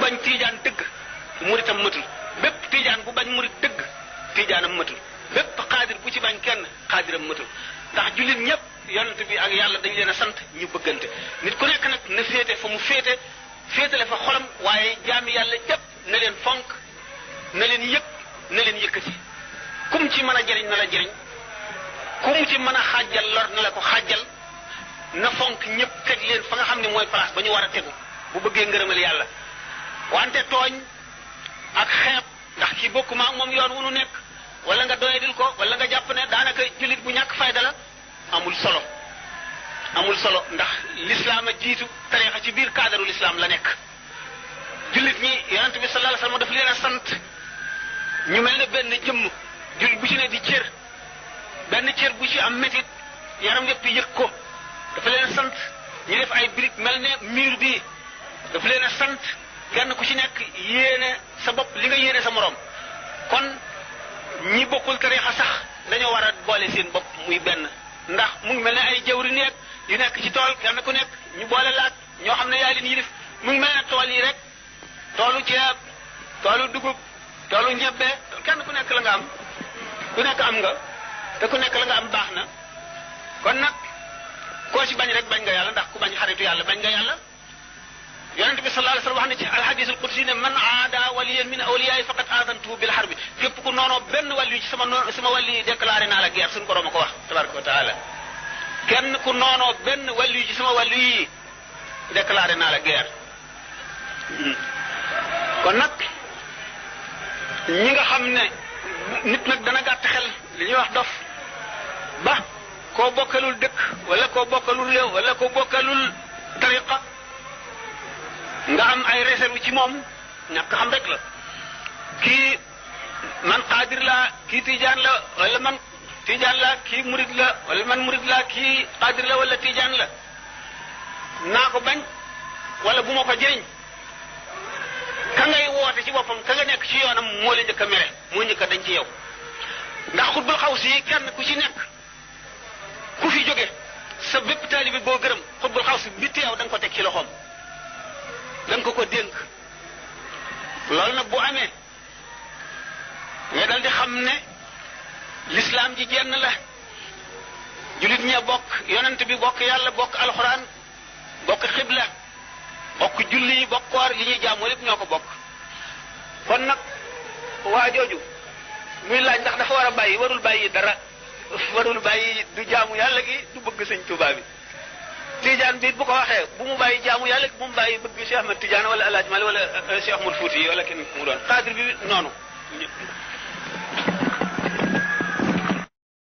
bañ tiijaan dëgg muritam matul bépp tiijaan bu bañ murit dëgg tiijaanam matul bépp xaadir bu ci bañ kenn xaadiram matul ndax jullit ñëpp yonent bi ak yàlla dañ leen a sant ñu bëggante nit ku nekk nag na féete fa mu féetale fa xolam waaye jaami yàlla jëpp na leen fonk na leen yëg na leen yëkkati kum ci mën a jëriñ na la jëriñ kum ci mën a xàjjal lor na la ko xàjjal na fonk ñëpp teg leen fa nga xam ne mooy place ba ñu war a tegu bu bëggee ngërëmal yàlla wante tooñ ak xeeb ndax kii bokkuma ak moom yoon wu nu nekk wala nga doyadil ko wala nga jàpp ne daanaka jullit bu ñàkk fayda la amul solo ndax lislaam a jiitu tariixa ci biir cadre lislaam la nekk jullit ñi yonent bi sallallahu alayhi wasallam daf leen a sant ñu mel ne benn jëmm jullit bu ci ne di cër benn cër bu ci am métit yaram yépp yëg ko dafa leen a sant ñu def ay briques mel ne mur bi dafa leen a sant kenn ku ci nekk yéene sa bopp li nga yéene sa morom kon ñi bokkul tariixa sax dañoo war a boole seen bopp muy benn ndax mu ngi mel ne ay jawri nekk yu nekk ci tool kenn ku nekk ñu boole laat ñoo xam ne yaa leen yilif mu ngi mel ne tool yi rek toolu ceeb toolu dugub toolu ñebbe kenn ku nekk la nga am ku nekk am nga te ku nekk la nga am baax na kon nag koo ci bañ rek bañ nga yàlla ndax ku bañ xaritu yàlla bañ nga yàlla yonent bi sallallahu alayhi wasallam wax na ci alhadisul qudsi ne man aada waliyan min awliyaay faqad aadantuhu bil harbi képp ku noonoo benn wàllu ci sama wàllu déclaré naa la guerre suñu borom a ko wax tabaraka wa taala kenn ku noonoo benn wàllu ci sama wàllu yi déclaré naa la guerre kon nag ñi nga xam ne nit nag dana gàtt xel li ñuy wax dof ba koo bokkalul dëkk wala koo bokkalul réew wala koo bokkalul tariqa nga am ay réserve ci moom ñàkk xam rek la kii man xaadir la kii tijaan la wala man tijaan la kii murid la wala man murid la kii xaadir la wala tijaan la naa ko bañ wala bu ma ko jëriñ ka ngay woote ci boppam ka nga nekk ci yoonam moo la njëkk a mere moo njëkk a dañ ci yow ndax xutbul xaw si kenn ku ci nekk ku fi jóge sa bépp taalibi boo gërëm xutbul xaw si bi teew da nga ko teg ci loxoom da nga ko dénk loolu nag bu amee nga dal di xam ne l'islam ji jenn la julit ña bokk yonent bi bokk yàlla bokk alxuraan bokk xibla bokk julli bokk koor li ñuy jaamoo lépp ñoo ko bokk kon nag waa jooju muy laaj ndax dafa war a bàyyi warul bàyyi dara warul bàyyi du jaamu yàlla gi du bëgg sëñ Tuubaa bi Tijaan bi bu ko waxee bu mu bàyyi jaamu yàlla bu mu bàyyi bëgg Cheikh Ahmed Tidiane wala El Hadj Malick wala Cheikh Moul Fouti wala kenn ku mu doon xaadir bi noonu